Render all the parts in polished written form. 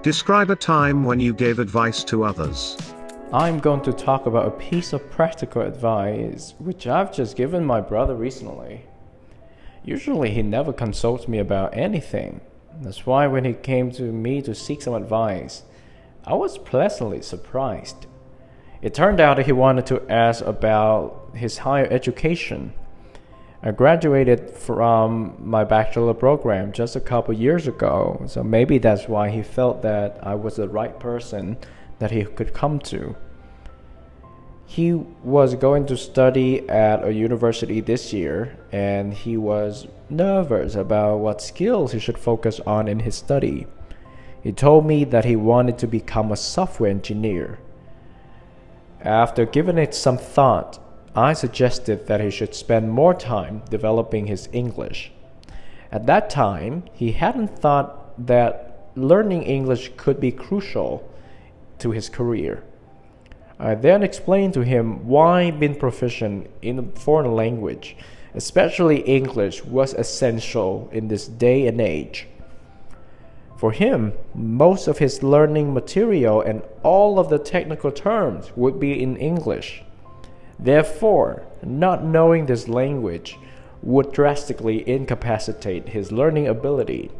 Describe a time when you gave advice to others. I'm going to talk about a piece of practical advice which I've just given my brother recently. Usually he never consults me about anything. That's why when he came to me to seek some advice, I was pleasantly surprised. It turned out that he wanted to ask about his higher education. I graduated from my bachelor program just a couple years ago, so maybe that's why he felt that I was the right person that he could come to. He was going to study at a university this year, and he was nervous about what skills he should focus on in his study. He told me that he wanted to become a software engineer. After giving it some thought, I suggested that he should spend more time developing his English. At that time, he hadn't thought that learning English could be crucial to his career. I then explained to him why being proficient in a foreign language, especially English, was essential in this day and age. For him, most of his learning material and all of the technical terms would be in English. Therefore, not knowing this language would drastically incapacitate his learning ability.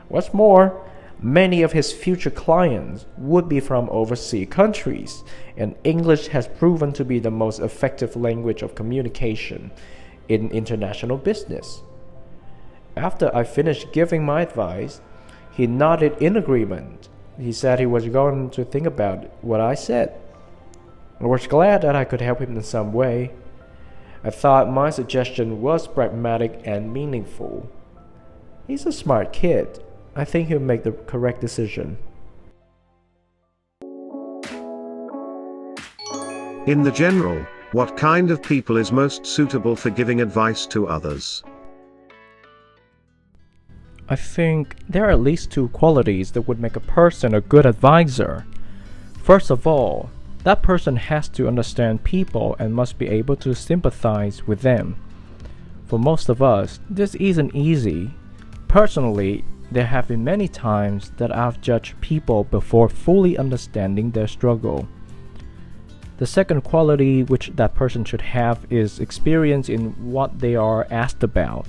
What's more, many of his future clients would be from overseas countries, and English has proven to be the most effective language of communication in international business. After I finished giving my advice, he nodded in agreement. He said he was going to think about what I said. I was glad that I could help him in some way. I thought my suggestion was pragmatic and meaningful. He's a smart kid. I think he'll make the correct decision. In the general, what kind of people is most suitable for giving advice to others? I think there are at least two qualities that would make a person a good advisor. First of all, that person has to understand people and must be able to sympathize with them. For most of us, this isn't easy. Personally, there have been many times that I've judged people before fully understanding their struggle. The second quality which that person should have is experience in what they are asked about.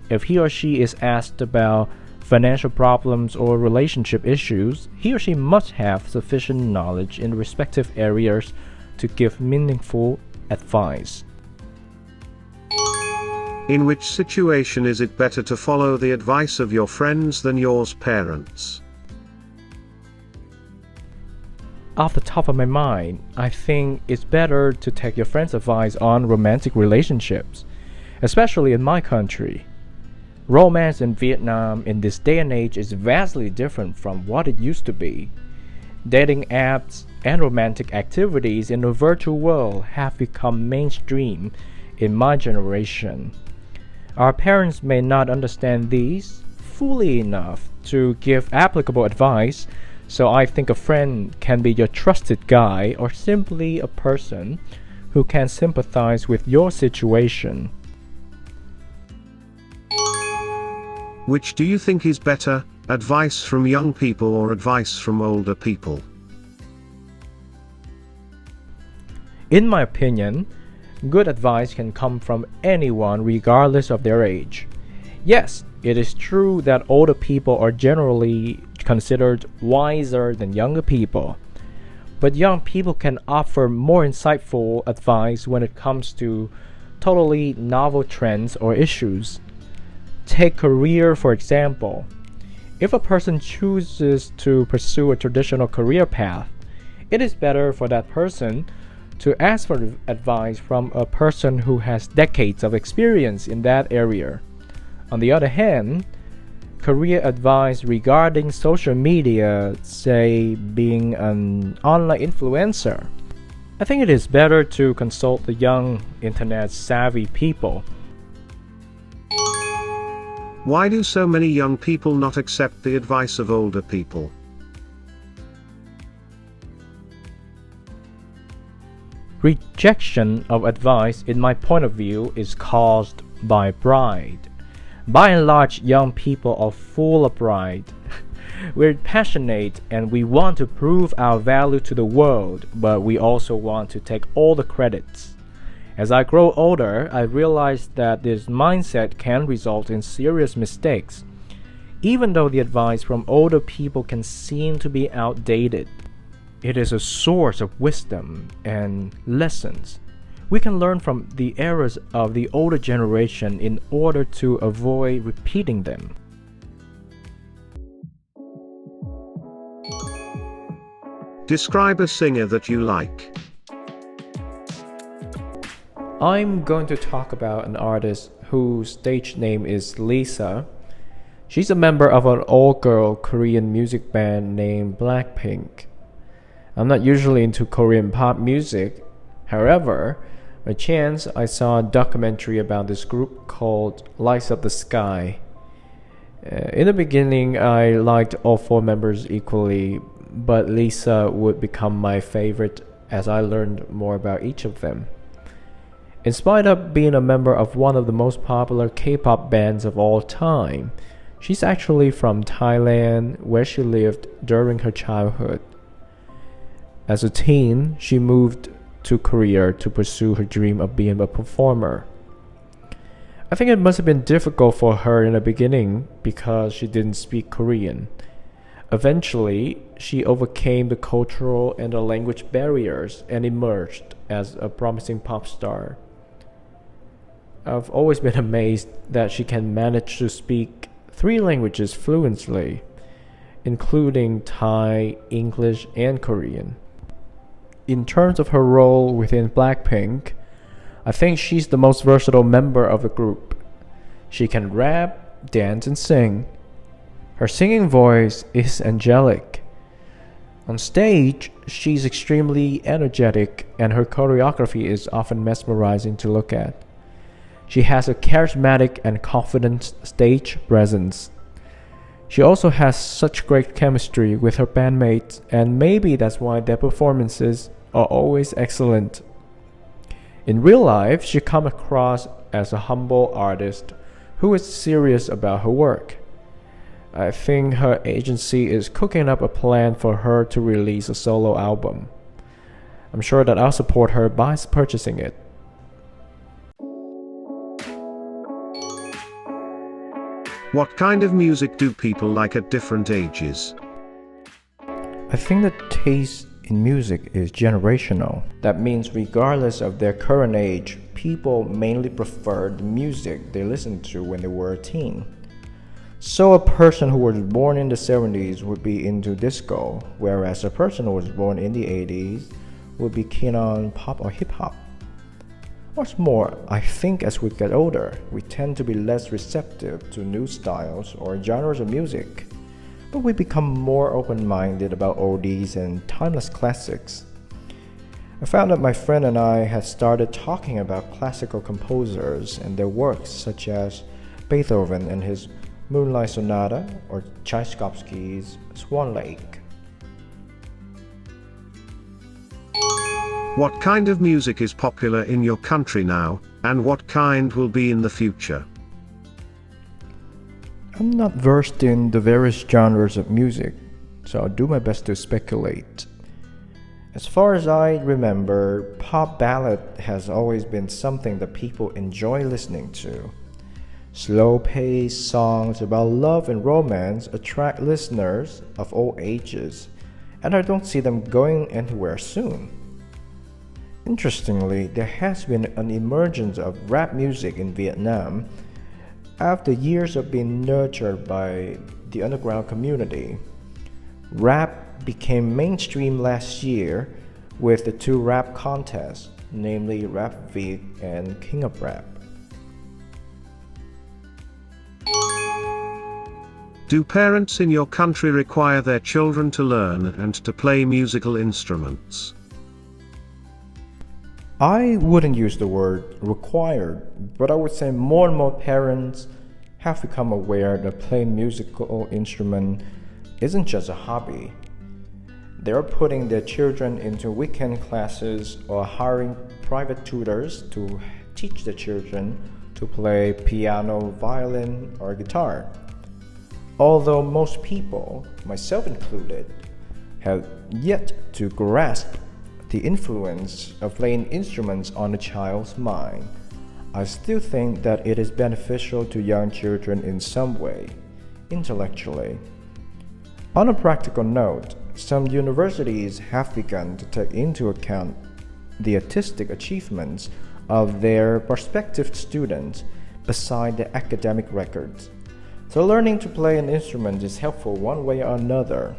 If he or she is asked about financial problems or relationship issues, he or she must have sufficient knowledge in respective areas to give meaningful advice. In which situation is it better to follow the advice of your friends than yours parents? Off the top of my mind, I think it's better to take your friend's advice on romantic relationships, especially in my country. Romance in Vietnam in this day and age is vastly different from what it used to be. Dating apps and romantic activities in the virtual world have become mainstream in my generation. Our parents may not understand these fully enough to give applicable advice, so I think a friend can be your trusted guide or simply a person who can sympathize with your situation. Which do you think is better, advice from young people or advice from older people? In my opinion, good advice can come from anyone regardless of their age. Yes, it is true that older people are generally considered wiser than younger people, but young people can offer more insightful advice when it comes to totally novel trends or issues. Take career, for example. If a person chooses to pursue a traditional career path, it is better for that person to ask for advice from a person who has decades of experience in that area. On the other hand, career advice regarding social media, say being an online influencer, I think it is better to consult the young internet-savvy people. Why do so many young people not accept the advice of older people? Rejection of advice, in my point of view, is caused by pride. By and large, young people are full of pride. We're passionate and we want to prove our value to the world, but we also want to take all the credits. As I grow older, I realize that this mindset can result in serious mistakes, even though the advice from older people can seem to be outdated. It is a source of wisdom and lessons. We can learn from the errors of the older generation in order to avoid repeating them. Describe a singer that you like. I'm going to talk about an artist whose stage name is Lisa. She's a member of an all-girl Korean music band named Blackpink. I'm not usually into Korean pop music. However, by chance, I saw a documentary about this group called Lights Up the Sky. In the beginning, I liked all four members equally, but Lisa would become my favorite as I learned more about each of them. In spite of being a member of one of the most popular K-pop bands of all time, she's actually from Thailand, where she lived during her childhood. As a teen, she moved to Korea to pursue her dream of being a performer. I think it must have been difficult for her in the beginning because she didn't speak Korean. Eventually, she overcame the cultural and the language barriers and emerged as a promising pop star. I've always been amazed that she can manage to speak 3 languages fluently, including Thai, English, and Korean. In terms of her role within Blackpink, I think she's the most versatile member of the group. She can rap, dance, and sing. Her singing voice is angelic. On stage, she's extremely energetic, and her choreography is often mesmerizing to look at. She has a charismatic and confident stage presence. She also has such great chemistry with her bandmates, and maybe that's why their performances are always excellent. In real life, she comes across as a humble artist who is serious about her work. I think her agency is cooking up a plan for her to release a solo album. I'm sure that I'll support her by purchasing it. What kind of music do people like at different ages? I think the taste in music is generational. That means regardless of their current age, people mainly prefer the music they listened to when they were a teen. So a person who was born in the 70s would be into disco, whereas a person who was born in the 80s would be keen on pop or hip-hop. What's more, I think as we get older, we tend to be less receptive to new styles or genres of music, but we become more open-minded about oldies and timeless classics. I found that my friend and I had started talking about classical composers and their works such as Beethoven and his Moonlight Sonata or Tchaikovsky's Swan Lake. What kind of music is popular in your country now, and what kind will be in the future? I'm not versed in the various genres of music, so I'll do my best to speculate. As far as I remember, pop ballad has always been something that people enjoy listening to. Slow-paced songs about love and romance attract listeners of all ages, and I don't see them going anywhere soon. Interestingly, there has been an emergence of rap music in Vietnam after years of being nurtured by the underground community. Rap became mainstream last year with the 2 rap contests, namely Rap Viet and King of Rap. Do parents in your country require their children to learn and to play musical instruments? I wouldn't use the word required, but I would say more and more parents have become aware that playing musical instrument isn't just a hobby. They're putting their children into weekend classes or hiring private tutors to teach the children to play piano, violin, or guitar. although most people, myself included, have yet to grasp the influence of playing instruments on a child's mind, I still think that it is beneficial to young children in some way, intellectually. On a practical note, some universities have begun to take into account the artistic achievements of their prospective students beside their academic records. So learning to play an instrument is helpful one way or another.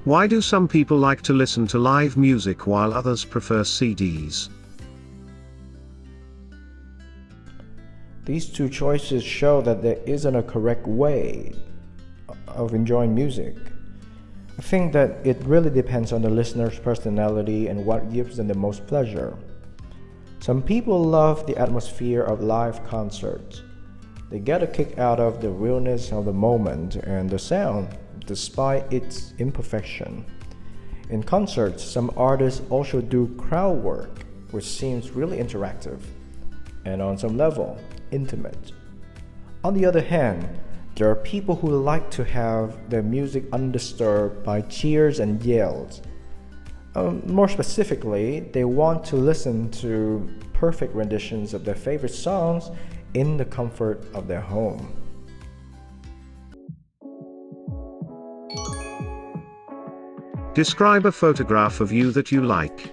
Why do some people like to listen to live music while others prefer CDs? These two choices show that there isn't a correct way of enjoying music. I think that it really depends on the listener's personality and what gives them the most pleasure. Some people love the atmosphere of live concerts. They get a kick out of the realness of the moment and the sound, despite its imperfection. In concerts, some artists also do crowd work, which seems really interactive and on some level, intimate. On the other hand, there are people who like to have their music undisturbed by cheers and yells. More specifically, they want to listen to perfect renditions of their favorite songs in the comfort of their home. Describe a photograph of you that you like.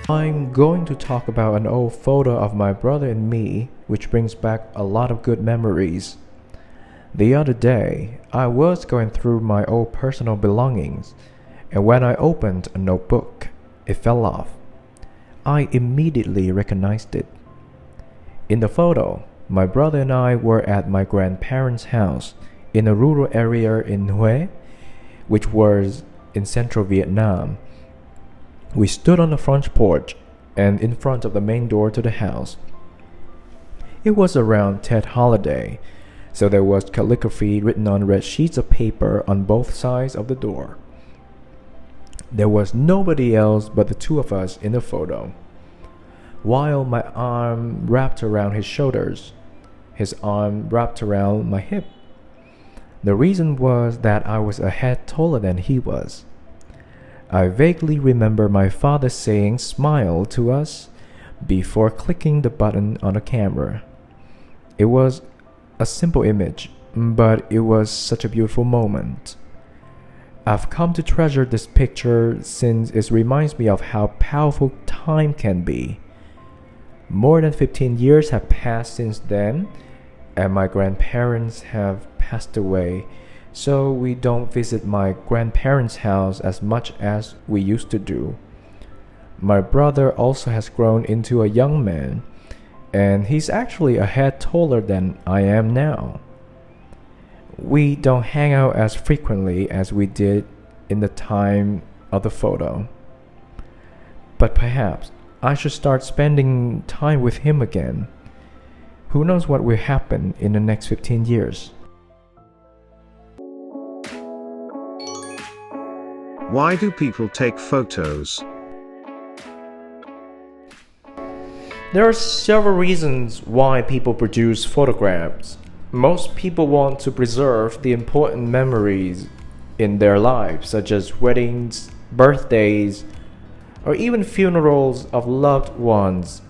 I'm going to talk about an old photo of my brother and me, which brings back a lot of good memories. The other day, I was going through my old personal belongings, and when I opened a notebook, it fell off. I immediately recognized it. In the photo, my brother and I were at my grandparents' house in a rural area in Hue, which was in central Vietnam. We stood on the front porch and in front of the main door to the house. It was around Tet holiday, so there was calligraphy written on red sheets of paper on both sides of the door. There was nobody else but the two of us in the photo. While my arm wrapped around his shoulders, his arm wrapped around my hip. The reason was that I was a head taller than he was. I vaguely remember my father saying "smile" to us before clicking the button on the camera. It was a simple image, but it was such a beautiful moment. I've come to treasure this picture since it reminds me of how powerful time can be. More than 15 years have passed since then, and my grandparents have passed away, so we don't visit my grandparents' house as much as we used to do. My brother also has grown into a young man, and he's actually a head taller than I am now. We don't hang out as frequently as we did in the time of the photo. But perhaps I should start spending time with him again. Who knows what will happen in the next 15 years? Why do people take photos? There are several reasons why people produce photographs. Most people want to preserve the important memories in their lives, such as weddings, birthdays, or even funerals of loved ones.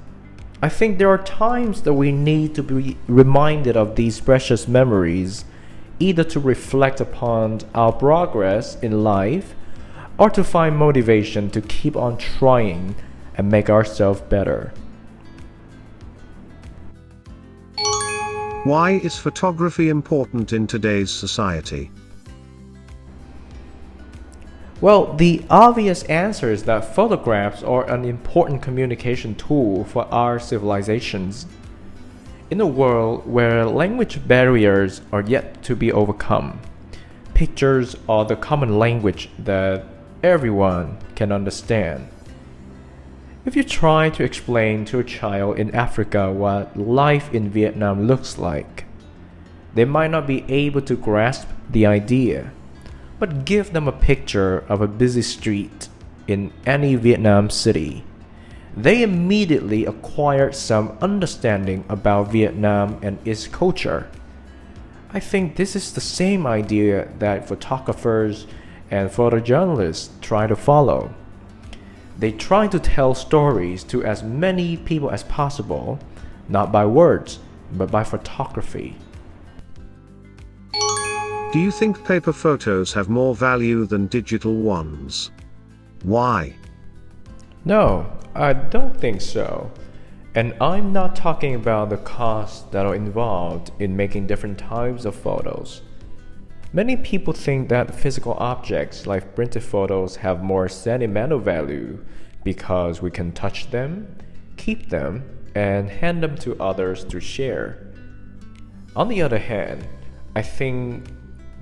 I think there are times that we need to be reminded of these precious memories, either to reflect upon our progress in life or to find motivation to keep on trying and make ourselves better. Why is photography important in today's society? Well, the obvious answer is that photographs are an important communication tool for our civilizations. In a world where language barriers are yet to be overcome, pictures are the common language that everyone can understand. If you try to explain to a child in Africa what life in Vietnam looks like, they might not be able to grasp the idea. But give them a picture of a busy street in any Vietnam city. they immediately acquired some understanding about Vietnam and its culture. I think this is the same idea that photographers and photojournalists try to follow. They try to tell stories to as many people as possible, not by words, but by photography. Do you think paper photos have more value than digital ones? Why? No, I don't think so. And I'm not talking about the costs that are involved in making different types of photos. Many people think that physical objects like printed photos have more sentimental value because we can touch them, keep them, and hand them to others to share. On the other hand, I think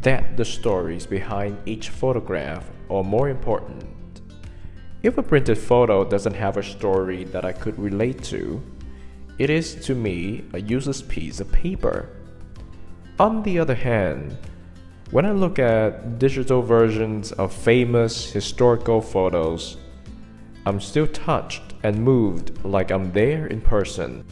that the stories behind each photograph are more important. If a printed photo doesn't have a story that I could relate to, it is to me a useless piece of paper. On the other hand, when I look at digital versions of famous historical photos, I'm still touched and moved like I'm there in person.